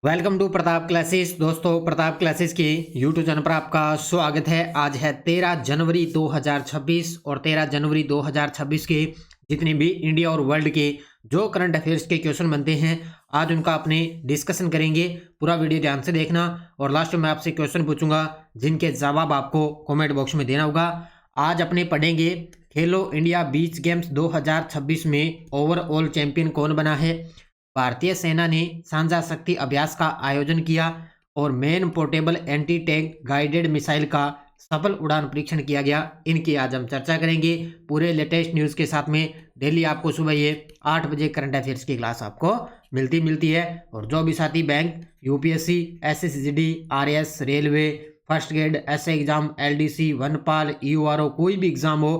Welcome to Pratap classes. दोस्तों, Pratap classes के YouTube channel पर आपका स्वागत है। आज है 13 जनवरी 2026 और 13 जनवरी 2026 के जितने भी इंडिया और वर्ल्ड के जो करंट अफेयर्स के क्वेश्चन बनते हैं, आज उनका अपने डिस्कशन करेंगे। पूरा वीडियो ध्यान से देखना और लास्ट में आपसे क्वेश्चन पूछूंगा जिनके जवाब आपको कॉमेंट बॉक्स में देना होगा। आज अपने पढ़ेंगे खेलो इंडिया बीच गेम्स 2026 में ओवरऑल चैंपियन कौन बना है। भारतीय सेना ने साझा शक्ति अभ्यास का आयोजन किया और main portable anti tank guided missile का सफल उड़ान परीक्षण किया गया। इनकी आज हम चर्चा करेंगे पूरे लेटेस्ट न्यूज़ के साथ में। डेली आपको सुबह ये 8 बजे करंट अफेयर्स की क्लास आपको मिलती है। और जो भी साथी bank, UPSC, SSC GD, RS, railway, first grade, SA exam, LDC, वनपाल, ईओआरओ, कोई भी एग्जाम हो,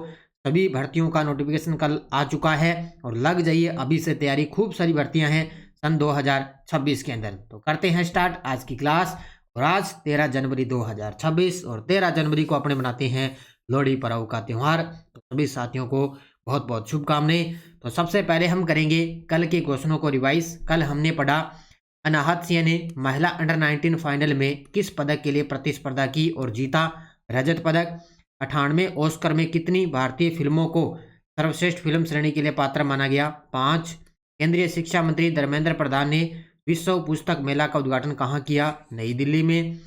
सभी भर्तियों का नोटिफिकेशन कल आ चुका है और लग जाइए अभी से तैयारी। खूब सारी भर्तियां हैं सन 2026 के अंदर। तो करते हैं स्टार्ट आज की क्लास। और आज 13 जनवरी 2026 और 13 जनवरी को अपने मनाते हैं लोहड़ी पर्व का त्यौहार। तो सभी साथियों को बहुत बहुत शुभकामनाएं। तो सबसे पहले हम करेंगे कल के क्वेश्चनों को रिवाइज। कल हमने पढ़ा अनाहत सिंह ने महिला अंडर 19 फाइनल में किस पदक के लिए प्रतिस्पर्धा की और जीता रजत पदक। 98 ऑस्कर में कितनी भारतीय फिल्मों को सर्वश्रेष्ठ फिल्म श्रेणी के लिए पात्र माना गया। 5। केंद्रीय शिक्षा मंत्री धर्मेंद्र प्रधान ने विश्व पुस्तक मेला का उद्घाटन कहाँ किया, नई दिल्ली में।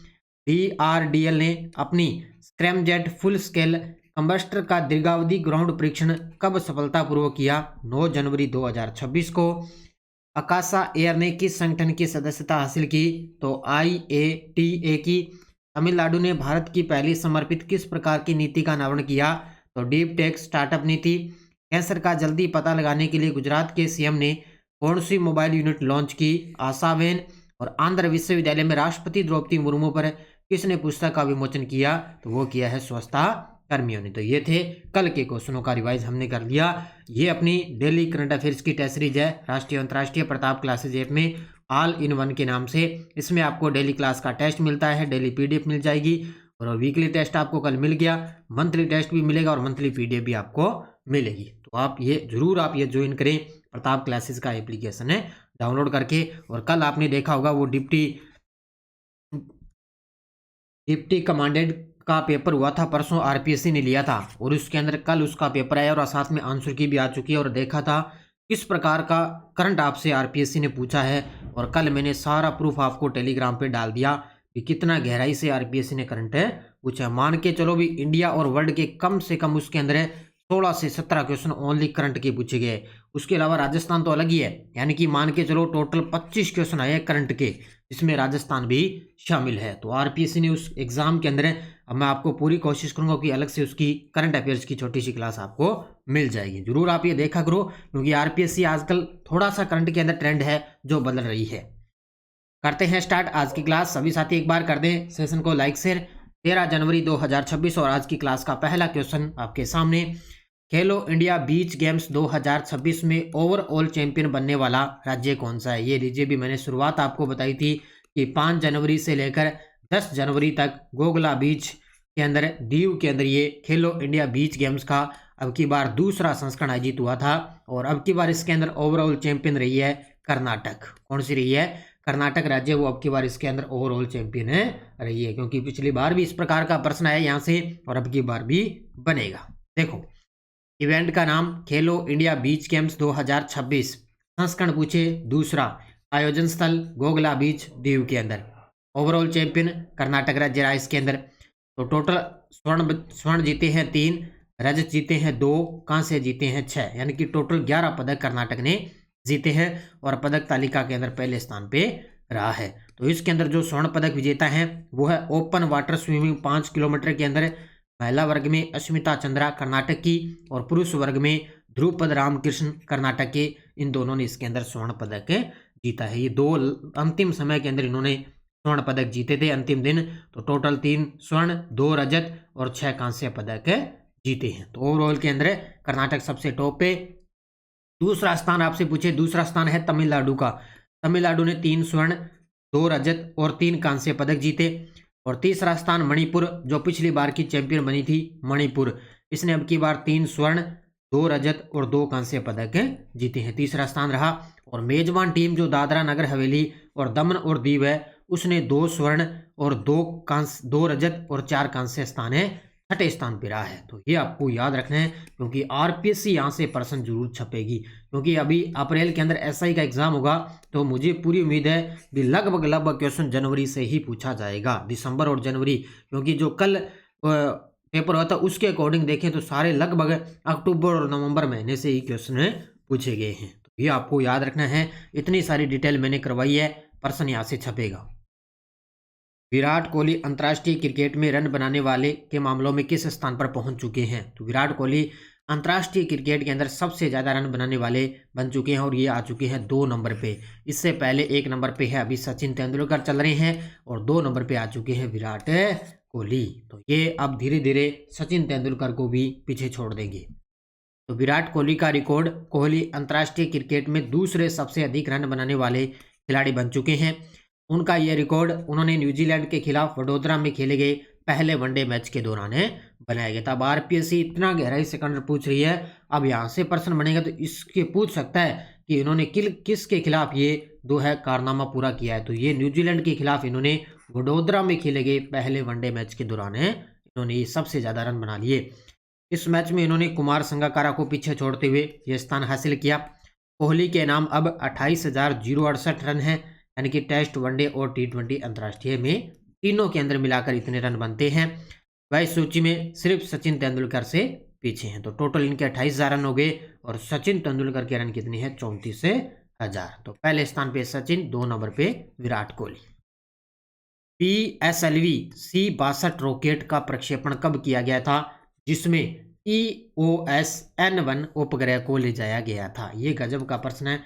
DRDL ने अपनी स्क्रैमजेट फुल स्केल कंबस्टर का दीर्घावधि ग्राउंड परीक्षण कब सफलतापूर्वक किया, 9 जनवरी 2026 को। आकाशा एयर ने किस संगठन की सदस्यता हासिल की, तो IATA की। तमिलनाडु ने भारत की पहली समर्पित किस प्रकार की नीति का अनावरण किया, तो डीप टेक स्टार्टअप नीति। कैंसर का जल्दी पता लगाने के लिए गुजरात के सीएम ने कौन सी मोबाइल यूनिट लॉन्च की, आशावेन। और आंध्र विश्वविद्यालय में राष्ट्रपति द्रौपदी मुर्मू पर किसने पुस्तक का विमोचन किया, तो वो किया है स्वच्छता कर्मियों ने। तो ये थे कल के क्वेश्चनों का रिवाइज हमने कर लिया। ये अपनी डेली करंट अफेयर्स की टेस्ट सीरीज है राष्ट्रीय अंतर्राष्ट्रीय प्रताप क्लासेज ऐप में, ऑल इन वन के नाम से। इसमें आपको डेली क्लास का टेस्ट मिलता है, डेली पीडीएफ मिल जाएगी और वीकली टेस्ट आपको कल मिल गया, मंथली टेस्ट भी मिलेगा और मंथली पीडीएफ भी आपको मिलेगी। तो आप ये जरूर आप ये ज्वाइन करें। प्रताप क्लासेस का एप्लीकेशन है, डाउनलोड करके। और कल आपने देखा होगा वो डिप्टी कमांडेंट का पेपर हुआ था, परसों आरपीएससी ने लिया था और उसके अंदर कल उसका पेपर आया और साथ में आंसर की भी आ चुकी है। और देखा था किस प्रकार का करंट आपसे आरपीएससी ने पूछा है और कल मैंने सारा प्रूफ आपको टेलीग्राम पे डाल दिया कि कितना गहराई से आरपीएससी ने करंट है पूछा। मान के चलो भी इंडिया और वर्ल्ड के कम से कम उसके अंदर 16 से 17 क्वेश्चन ओनली करंट के पूछे गए। उसके अलावा राजस्थान तो अलग ही है, यानी कि मान के चलो टोटल 25 क्वेश्चन आए करंट के, जिसमें राजस्थान भी शामिल है। तो आरपीएससी ने उस एग्जाम के अंदर, अब मैं आपको पूरी कोशिश करूंगा कि अलग से उसकी करंट अफेयर्स की छोटी सी क्लास आपको मिल जाएगी। जरूर आप ये देखा करो क्योंकि आरपीएससी आजकल थोड़ा सा करंट के अंदर ट्रेंड है जो बदल रही है। करते हैं स्टार्ट आज की क्लास। सभी साथी एक बार कर दें सेशन को लाइक शेयर। 13 जनवरी 2026 और आज की क्लास का पहला क्वेश्चन आपके सामने। खेलो इंडिया बीच गेम्स 2026 में ओवरऑल चैंपियन बनने वाला राज्य कौन सा है। ये लीजिए, भी मैंने शुरुआत आपको बताई थी कि 5 जनवरी से लेकर 10 जनवरी तक गोगला बीच के अंदर, दीव के अंदर ये खेलो इंडिया बीच गेम्स का अब की बार दूसरा संस्करण आयोजित हुआ था। और अब की बार इसके अंदर ओवरऑल चैंपियन रही है कर्नाटक। कौन सी रही है? कर्नाटक राज्य वो अब की बार इसके अंदर ओवरऑल चैंपियन है रही है, क्योंकि पिछली बार भी इस प्रकार का प्रश्न आया यहाँ से और अब की बार भी बनेगा। देखो, इवेंट का नाम खेलो इंडिया बीच गेम्स 2026, संस्करण पूछे दूसरा, आयोजन स्थल गोगला बीच दीव के अंदर, ओवरऑल चैंपियन कर्नाटक राज्य रहा इसके अंदर। तो टोटल स्वर्ण जीते हैं 3, रजत जीते हैं 2, कांस्य जीते हैं 6, यानी कि टोटल 11 पदक कर्नाटक ने जीते हैं और पदक तालिका के अंदर पहले स्थान पे रहा है। तो इसके अंदर जो स्वर्ण पदक विजेता है वो है ओपन वाटर स्विमिंग 5 किलोमीटर के अंदर, महिला वर्ग में अस्मिता चंद्रा कर्नाटक की और पुरुष वर्ग में ध्रुपद रामकृष्ण कर्नाटक के। इन दोनों ने इसके अंदर स्वर्ण पदक जीता है। ये दो अंतिम समय के अंदर इन्होंने स्वर्ण पदक जीते थे अंतिम दिन। तो टोटल 3 स्वर्ण, 2 रजत और 6 कांस्य पदक जीते हैं। तो ओवरऑल के अंदर कर्नाटक सबसे टॉप पे। दूसरा स्थान आपसे पूछे, दूसरा स्थान है तमिलनाडु का। तमिलनाडु ने 3 स्वर्ण, 2 रजत और 3 कांस्य पदक जीते। और तीसरा स्थान मणिपुर, जो पिछली बार की चैंपियन बनी थी मणिपुर, इसने अब की बार 3 स्वर्ण, 2 रजत और 2 कांस्य पदक जीते हैं। तीसरा स्थान रहा। और मेजबान टीम जो दादरा नगर हवेली और दमन और दीव है उसने 2 स्वर्ण और 2 रजत और 4 कांस्य स्थान है, छठे स्थान पे रहा है। तो ये आपको याद रखना है क्योंकि आरपीएससी यहाँ से प्रश्न जरूर छपेगी, क्योंकि अभी अप्रैल के अंदर एसआई का एग्जाम होगा तो मुझे पूरी उम्मीद है कि लगभग क्वेश्चन जनवरी से ही पूछा जाएगा, दिसंबर और जनवरी, क्योंकि जो कल पेपर हुआ था उसके अकॉर्डिंग देखें तो सारे लगभग अक्टूबर और नवंबर महीने से ही क्वेश्चन पूछे गए हैं। तो ये आपको याद रखना है, इतनी सारी डिटेल मैंने करवाई है, प्रश्न यहाँ से छपेगा। विराट कोहली अंतर्राष्ट्रीय क्रिकेट में रन बनाने वाले के मामलों में किस स्थान पर पहुंच चुके हैं? तो विराट कोहली अंतर्राष्ट्रीय क्रिकेट के अंदर सबसे ज्यादा रन बनाने वाले बन चुके हैं और ये आ चुके हैं 2 नंबर पे। इससे पहले 1 नंबर पे है अभी सचिन तेंदुलकर चल रहे हैं और 2 नंबर पे आ चुके हैं विराट कोहली। तो ये अब धीरे धीरे सचिन तेंदुलकर को भी पीछे छोड़ देंगे। तो विराट कोहली का रिकॉर्ड, कोहली अंतर्राष्ट्रीय क्रिकेट में दूसरे सबसे अधिक रन बनाने वाले खिलाड़ी बन चुके हैं। उनका यह रिकॉर्ड उन्होंने न्यूजीलैंड के खिलाफ वडोदरा में खेले गए पहले वनडे मैच के दौरान बनाया गया था। अब आरपीएससी इतना गहराई से कंडर पूछ रही है, अब यहाँ से प्रश्न बनेगा तो इसके पूछ सकता है कि इन्होंने किसके खिलाफ ये जो है कारनामा पूरा किया है। तो ये न्यूजीलैंड के खिलाफ इन्होंने वडोदरा में खेले गए पहले वनडे मैच के दौरान इन्होंने ये सबसे ज्यादा रन बना लिए। इस मैच में इन्होंने कुमार संगकारा को पीछे छोड़ते हुए यह स्थान हासिल किया। कोहली के नाम अब 28,068 रन है, यानी कि टेस्ट, वनडे और T20 अंतर्राष्ट्रीय में तीनों के अंदर मिलाकर इतने रन बनते हैं। वह इस सूची में सिर्फ सचिन तेंदुलकर से पीछे हैं। तो टोटल इनके 28,000 रन हो गए और सचिन तेंदुलकर के रन कितने हैं? 34,000। तो पहले स्थान पे सचिन, 2 नंबर पे Virat Kohli. PSLV C-62 rocket का प्रक्षेपण कब किया गया था, जिसमें EOS N1 उपग्रह को ले जाया गया था? ये गजब का प्रश्न है।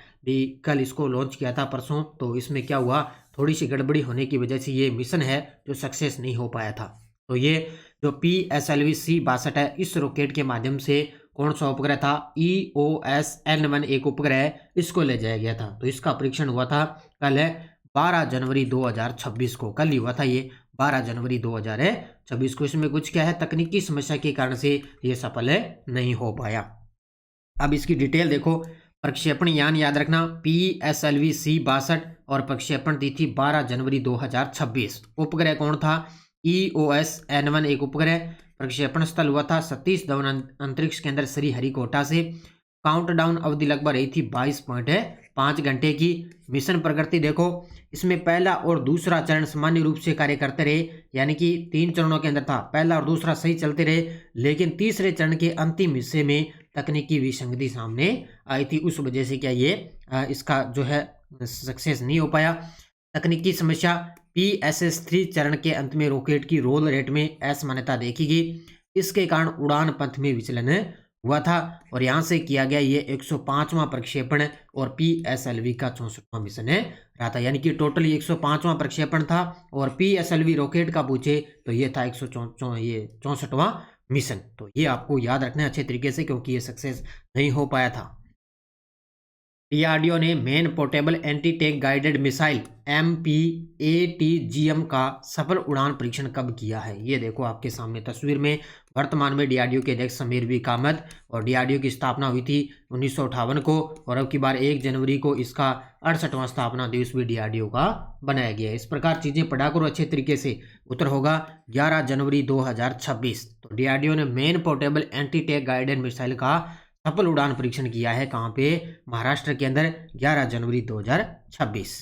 कल इसको लॉन्च किया था परसों, तो इसमें क्या हुआ, थोड़ी सी गड़बड़ी होने की वजह से ये मिशन है जो सक्सेस नहीं हो पाया था। तो ये जो PSLV C-62 है, इस रॉकेट के माध्यम से कौन सा उपग्रह था? EOS N1 एक उपग्रह, इसको ले जाया गया था। तो इसका परीक्षण हुआ था कल 12 जनवरी 2026 को, कल ही हुआ था ये 12 जनवरी 2026 को। इसमें कुछ क्या है, तकनीकी समस्या के कारण से ये सफल नहीं हो पाया। अब इसकी डिटेल देखो। प्रक्षेपण यान याद रखना PSLV C-62 और प्रक्षेपण तिथि 12 जनवरी 2026। उपग्रह कौन था? EOS N1 एक उपग्रह। प्रक्षेपण स्थल हुआ था सतीश धवन अंतरिक्ष केंद्र श्रीहरिकोटा से। काउंटडाउन अवधि लगभग रही थी 22.5 घंटे की। मिशन प्रगति देखो, इसमें पहला और दूसरा चरण सामान्य रूप से कार्य करते रहे, यानी कि 3 चरणों के अंदर था, पहला और दूसरा सही चलते रहे, लेकिन तीसरे चरण के अंतिम हिस्से में तकनीकी विसंगति सामने आई थी। उस वजह से क्या ये इसका जो है सक्सेस नहीं हो पाया। तकनीकी समस्या, PSS-3 चरण के अंत में रॉकेट की रोल रेट में असमानता देखी गई। इसके कारण उड़ान पथ में विचलन हुआ था और यहां से किया गया ये 105वां प्रक्षेपण और PSLV का 64वां मिशन रहा था, यानी कि टोटल 105वां प्रक्षेपण था और PSLV रॉकेट का पूछे तो ये था 164वां मिशन। तो ये आपको याद रखना है अच्छे तरीके से, क्योंकि ये सक्सेस नहीं हो पाया था। DRDO ने main portable anti tank guided missile MPATGM का सफल उड़ान परीक्षण कब किया है? ये देखो आपके सामने तस्वीर में। वर्तमान में DRDO के अध्यक्ष समीर V कामत, और DRDO की स्थापना हुई थी 1958 को और अब की बार 1 जनवरी को इसका 68वां स्थापना दिवस भी DRDO का बनाया गया है। इस प्रकार चीजें पढ़ा करो अच्छे तरीके से। उत्तर होगा 11 जनवरी 2026। तो DRDO ने main portable anti tank guided missile का सफल उड़ान परीक्षण किया है। कहां पे? महाराष्ट्र के अंदर 11 जनवरी 2026।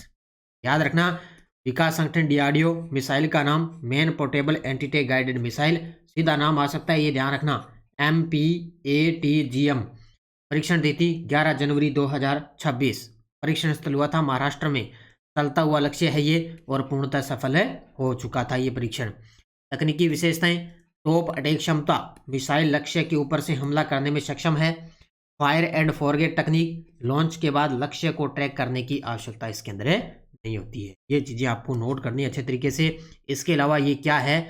याद रखना, विकास संगठन DRDO, मिसाइल का नाम main portable anti tank guided missile, सीधा नाम आ सकता है, ये ध्यान रखना MPATGM। परीक्षण तिथि 11 जनवरी 2026। परीक्षण स्थल हुआ था महाराष्ट्र में। चलता हुआ लक्ष्य है ये और पूर्णतः सफल हो चुका था ये परीक्षण। तकनीकी विशेषताएं, टॉप अटैक क्षमता, मिसाइल लक्ष्य के ऊपर से हमला करने में सक्षम है। फायर एंड फॉरगेट तकनीक, लॉन्च के बाद लक्ष्य को ट्रैक करने की आवश्यकता इसके अंदर नहीं होती है। ये चीजें आपको नोट करनी अच्छे तरीके से। इसके अलावा ये क्या है,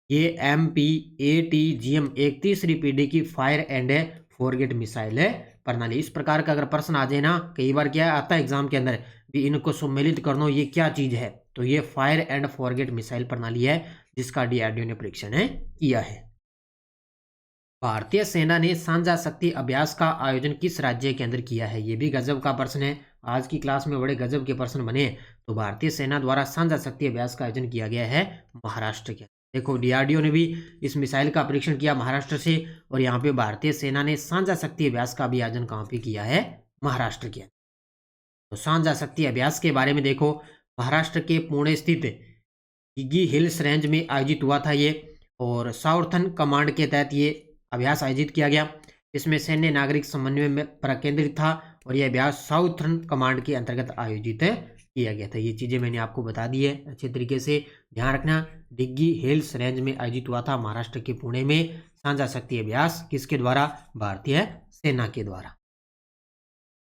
ये MPATGM एक तीसरी पीढ़ी की फायर एंड फॉरगेट मिसाइल प्रणाली। इस प्रकार का अगर प्रश्न आ जाए ना, कई बार क्या आता है एग्जाम के अंदर भी, इनको सम्मिलित कर लो, ये क्या चीज है, तो ये फायर एंड फॉरगेट मिसाइल प्रणाली है जिसका DRDO ने परीक्षण किया है। भारतीय सेना ने साझा शक्ति अभ्यास का आयोजन किस राज्य के अंदर किया है? ये भी गजब का प्रश्न है, आज की क्लास में बड़े गजब के प्रश्न बने। तो भारतीय सेना द्वारा साझा शक्ति अभ्यास का आयोजन किया गया है महाराष्ट्र के। देखो डीआरडीओ ने भी इस मिसाइल का परीक्षण किया महाराष्ट्र से, और यहाँ पे भारतीय सेना ने साझा शक्ति अभ्यास का भी आयोजन कहाँ पे किया है, महाराष्ट्र के। तो साझा शक्ति अभ्यास के बारे में देखो, महाराष्ट्र के पुणे स्थित गिगी हिल्स रेंज में आयोजित हुआ था ये, और साउथर्न कमांड के तहत ये अभ्यास आयोजित किया गया। इसमें सैन्य नागरिक समन्वय में पर केंद्रित था, और यह अभ्यास साउथर्न कमांड के अंतर्गत आयोजित किया गया था। ये चीज़ें मैंने आपको बता दी है, अच्छे तरीके से ध्यान रखना। डिग्गी हिल्स रेंज में आयोजित हुआ था महाराष्ट्र के पुणे में साझा शक्ति अभ्यास, किसके द्वारा, भारतीय सेना के द्वारा।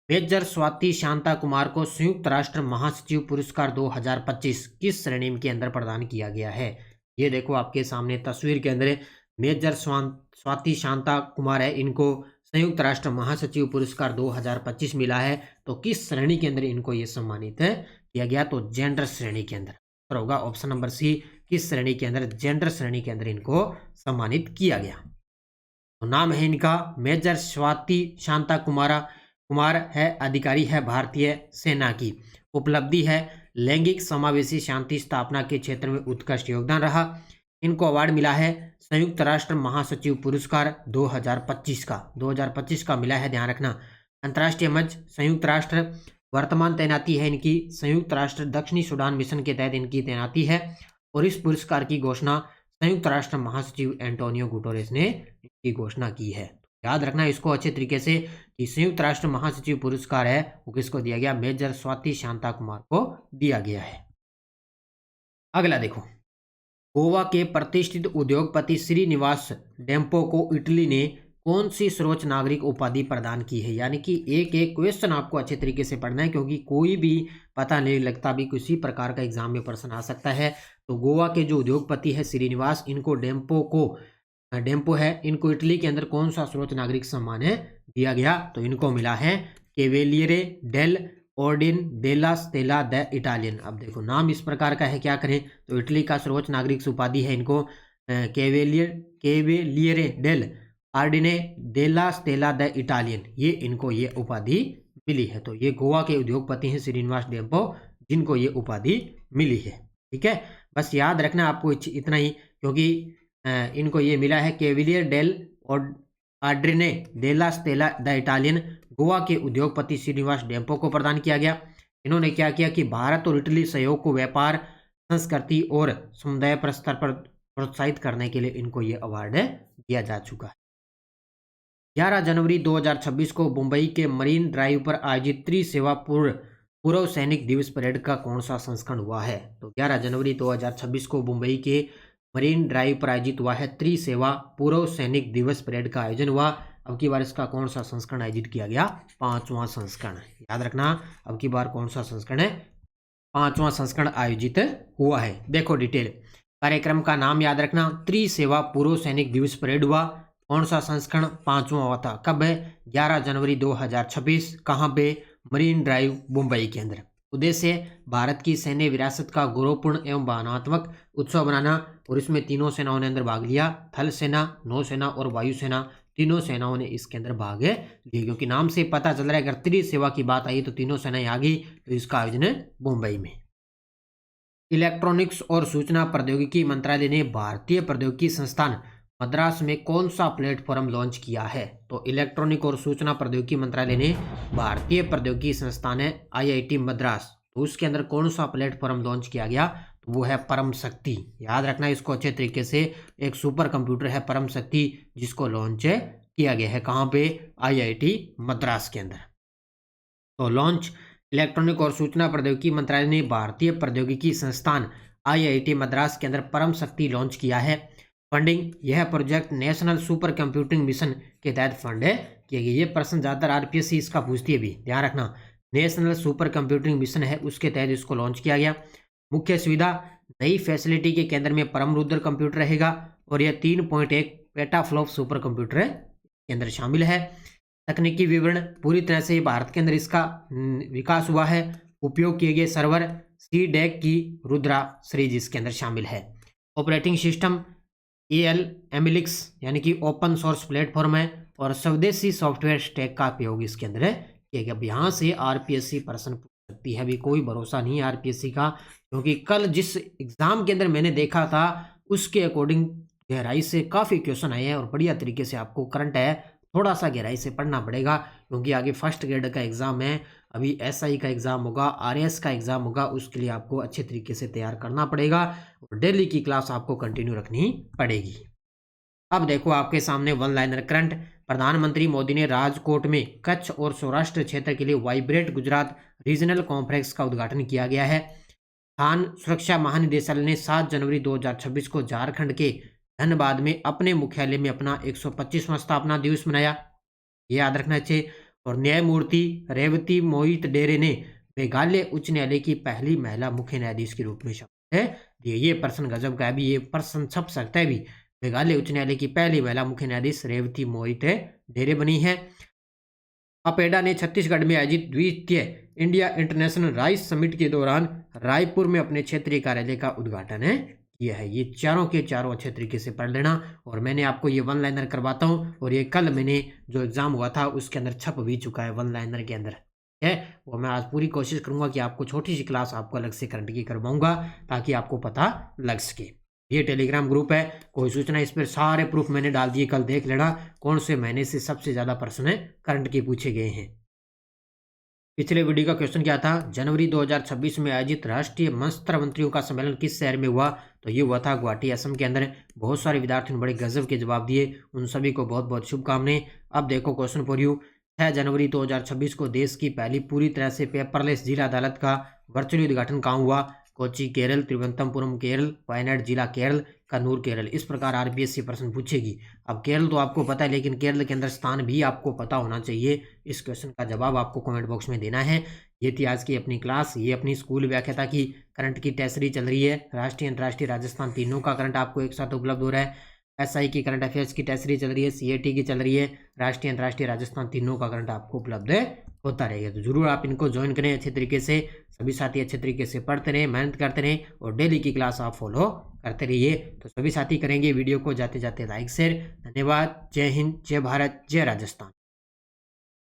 मेजर स्वाति शांता कुमार को संयुक्त राष्ट्र महासचिव पुरस्कार 2025 किस श्रेणी के अंदर प्रदान किया गया है। ये देखो आपके सामने तस्वीर के अंदर मेजर स्वाति शांता कुमार है, इनको संयुक्त राष्ट्र महासचिव पुरस्कार 2025 मिला है। तो किस श्रेणी के अंदर इनको ये सम्मानित किया गया, तो जेंडर श्रेणी के अंदर। तो होगा ऑप्शन नंबर सी, किस श्रेणी के अंदर, जेंडर श्रेणी के अंदर इनको सम्मानित किया गया। तो नाम है इनका मेजर स्वाति शांता कुमार है, अधिकारी है भारतीय सेना की। उपलब्धि है लैंगिक समावेशी शांति स्थापना के क्षेत्र में उत्कृष्ट योगदान रहा। इनको अवार्ड मिला है संयुक्त राष्ट्र महासचिव पुरस्कार 2025 का मिला है, ध्यान रखना। अंतर्राष्ट्रीय मंच संयुक्त राष्ट्र, वर्तमान तैनाती है इनकी संयुक्त राष्ट्र दक्षिणी सूडान मिशन के तहत इनकी तैनाती है, और इस पुरस्कार की घोषणा संयुक्त राष्ट्र महासचिव एंटोनियो गुटेरेस ने इसकी घोषणा की है। याद रखना इसको अच्छे तरीके से कि संयुक्त राष्ट्र महासचिव पुरस्कार है वो किसको दिया गया, मेजर स्वाति शांता कुमार को दिया गया है। अगला देखो, गोवा के प्रतिष्ठित उद्योगपति श्रीनिवास डेम्पो को इटली ने कौन सी सर्वोच्च नागरिक उपाधि प्रदान की है। यानी कि एक एक क्वेश्चन आपको अच्छे तरीके से पढ़ना है, क्योंकि कोई भी पता नहीं लगता भी किसी प्रकार का एग्जाम में प्रश्न आ सकता है। तो गोवा के जो उद्योगपति है श्रीनिवास, इनको डेम्पो है, इनको इटली के अंदर कौन सा सर्वोच्च नागरिक सम्मान है दिया गया, तो इनको मिला है Cavaliere dell Ordine della Stella the Italian. अब देखो नाम इस प्रकार का है, क्या करें, तो इटली का सर्वोच्च नागरिक उपाधि है इनको Cavaliere dell Ordine della Stella the Italian, ये इनको ये उपाधि मिली है। तो ये गोवा के उद्योगपति हैं श्रीनिवास डेम्पो, जिनको ये उपाधि मिली है। ठीक है, बस याद रखना आपको इतना ही, क्योंकि इनको ये मिला है Cavaliere dell Ordine della Stella the Italian, Goa के उद्योगपति श्रीनिवास डेम्पो को प्रदान किया गया। इन्होंने क्या किया कि भारत और इटली सहयोग को व्यापार, संस्कृति और समुदाय स्तर पर प्रोत्साहित करने के लिए इनको ये अवार्ड दिया जा चुका है। 11 जनवरी 2026 को मुंबई के मरीन ड्राइव पर आयोजित त्रिसेवा पूर्व सैनिक दिवस परेड का कौन सा संस्करण हुआ है। तो 11 जनवरी 2026 को मुंबई के मरीन ड्राइव पर आयोजित हुआ है त्रिसेवा पूर्व सैनिक दिवस परेड का आयोजन हुआ। अब की बार इसका कौन सा संस्करण आयोजित किया गया, 5वां संस्करण। याद रखना अब की बार कौन सा संस्करण है, 5वां संस्करण आयोजित हुआ है। देखो डिटेल कार्यक्रम का नाम याद रखना, त्रिसेवा पूर्व सैनिक दिवस परेड हुआ, कौन सा संस्करण, 5वां हुआ था। कब है, 11 जनवरी 2026, कहाँ पे, मरीन ड्राइव मुंबई के अंदर। उद्देश्य भारत की सैन्य विरासत का गौरवपूर्ण एवं भावनात्मक उत्सव बनाना, और इसमें तीनों सेनाओं ने अंदर भाग लिया, थल सेना, नौसेना और वायुसेना, तीनों सेनाओं ने इसके अंदर भाग लिया। क्योंकि नाम से पता चल रहा है अगर त्रिसेवा की बात आई तो तीनों सेनाएं आ गई, तो इसका आयोजन है मुंबई में। इलेक्ट्रॉनिक्स और सूचना प्रौद्योगिकी मंत्रालय ने भारतीय प्रौद्योगिकी संस्थान मद्रास में कौन सा प्लेटफॉर्म लॉन्च किया है। तो इलेक्ट्रॉनिक और सूचना प्रौद्योगिकी मंत्रालय ने भारतीय प्रौद्योगिकी संस्थान है IIT मद्रास, तो उसके अंदर कौन सा प्लेटफॉर्म लॉन्च किया गया, तो वो है परम शक्ति। याद रखना इसको अच्छे तरीके से, एक सुपर कंप्यूटर है परम शक्ति, जिसको लॉन्च किया गया है कहाँ पे, IIT मद्रास के अंदर। तो लॉन्च इलेक्ट्रॉनिक और सूचना प्रौद्योगिकी मंत्रालय ने भारतीय प्रौद्योगिकी संस्थान IIT मद्रास के अंदर परम शक्ति लॉन्च किया है। फंडिंग, यह project national super computing mission के तहत फंड किया गया। ये प्रश्न ज़्यादातर RPSC इसका पूछती है भी, ध्यान रखना, नेशनल सुपर कंप्यूटिंग मिशन है उसके तहत इसको लॉन्च किया गया। मुख्य सुविधा, नई फैसिलिटी के केंद्र में परम रुद्र कंप्यूटर रहेगा, और यह 3.1 पेटाफ्लॉप सुपर कंप्यूटर के अंदर शामिल है। तकनीकी विवरण, पूरी तरह से भारत के अंदर इसका विकास हुआ है। उपयोग किए गए सर्वर CDEC की रुद्रा सीरीज इसके अंदर शामिल है। ऑपरेटिंग सिस्टम AMLX यानी कि ओपन सोर्स प्लेटफॉर्म है, और स्वदेशी सॉफ्टवेयर स्टैक का उपयोग इसके अंदर कि अब यहाँ से आरपीएससी प्रश्न पूछ सकती है। अभी कोई भरोसा नहीं है आरपीएससी का, क्योंकि कल जिस एग्जाम के अंदर मैंने देखा था उसके अकॉर्डिंग गहराई से काफ़ी क्वेश्चन आए हैं और बढ़िया तरीके से आपको करंट है थोड़ा सा गहराई से पढ़ना पड़ेगा, क्योंकि आगे फर्स्ट ग्रेड का एग्ज़ाम है, अभी एसआई का एग्ज़ाम होगा, आरएस का एग्ज़ाम होगा, उसके लिए आपको अच्छे तरीके से तैयार करना पड़ेगा और डेली की क्लास आपको कंटिन्यू रखनी पड़ेगी। अब देखो आपके सामने वन लाइनर करंट। प्रधानमंत्री मोदी ने राजकोट में कच्छ और सौराष्ट्र क्षेत्र के लिए वाइब्रेट गुजरात रीजनल कॉन्फ्रेंस का उद्घाटन किया गया है। खान सुरक्षा महानिदेशालय ने 7 जनवरी 2026 को झारखंड के धनबाद में अपने मुख्यालय में अपना 125वां स्थापना दिवस मनाया। ये याद रखना चाहिए। और न्यायमूर्ति रेवती मोहित डेरे ने मेघालय उच्च न्यायालय की पहली महिला मुख्य न्यायाधीश के रूप में शपथ है। ये प्रश्न गजब का है, अभी ये प्रश्न छप सकता है भी। मेघालय उच्च न्यायालय की पहली महिला मुख्य न्यायाधीश रेवती मोहित डेरे बनी है। अपेडा ने छत्तीसगढ़ में आयोजित द्वितीय इंडिया इंटरनेशनल राइस समिट के दौरान रायपुर में अपने क्षेत्रीय कार्यालय का उद्घाटन किया है। ये चारों के चारों अच्छे तरीके से पढ़ लेना। और मैंने आपको ये वन लाइनर करवाता हूँ, और ये कल मैंने जो एग्जाम हुआ था उसके अंदर छप भी चुका है वन लाइनर के अंदर है। वो मैं आज पूरी कोशिश करूंगा कि आपको छोटी सी क्लास आपको अलग से करंट की करवाऊंगा ताकि आपको पता लग सके। ये टेलीग्राम ग्रुप है, कोई सूचना इस पर सारे प्रूफ मैंने डाल दिए, कल देख लेना कौन से महीने से सबसे ज़्यादा प्रश्न करंट के पूछे गए हैं। पिछले वीडियो का क्वेश्चन क्या था, जनवरी 2026 में आयोजित राष्ट्रीय मंत्र मंत्रियों का सम्मेलन किस शहर में हुआ? तो ये हुआ था गुवाहाटी असम के अंदर। बहुत सारे विद्यार्थियों ने बड़े गजब के जवाब दिए, उन सभी को बहुत बहुत शुभकामनाएं। अब देखो क्वेश्चन फॉर यू। 6 जनवरी 2026 को देश की पहली पूरी तरह से पेपरलेस जिला अदालत का वर्चुअली उद्घाटन कहाँ हुआ? कोची केरल, तिरुवनंतपुरम केरल, वायनाड जिला केरल, कन्नूर केरल। इस प्रकार आरपीएससी प्रश्न पूछेगी। अब केरल तो आपको पता है, लेकिन केरल के अंदर स्थान भी आपको पता होना चाहिए। इस क्वेश्चन का जवाब आपको कमेंट बॉक्स में देना है। ये थी आज की अपनी क्लास, ये अपनी स्कूल व्याख्याता की करंट की टेस्ट सीरीज चल रही है। राष्ट्रीय, अंतर्राष्ट्रीय, राजस्थान तीनों का करंट आपको एक साथ उपलब्ध हो रहा है। एसआई की करंट अफेयर्स की टेस्ट सीरीज चल रही है, सीएटी की चल रही है, राष्ट्रीय, अंतर्राष्ट्रीय, राजस्थान तीनों का करंट आपको उपलब्ध होता रहेगा। तो जरूर आप इनको ज्वाइन करें अच्छे तरीके से। सभी साथी अच्छे तरीके से पढ़ते रहें, मेहनत करते रहें और डेली की क्लास आप फॉलो करते रहिए। तो सभी साथी करेंगे वीडियो को जाते जाते लाइक शेयर। धन्यवाद। जय हिंद, जय भारत, जय राजस्थान।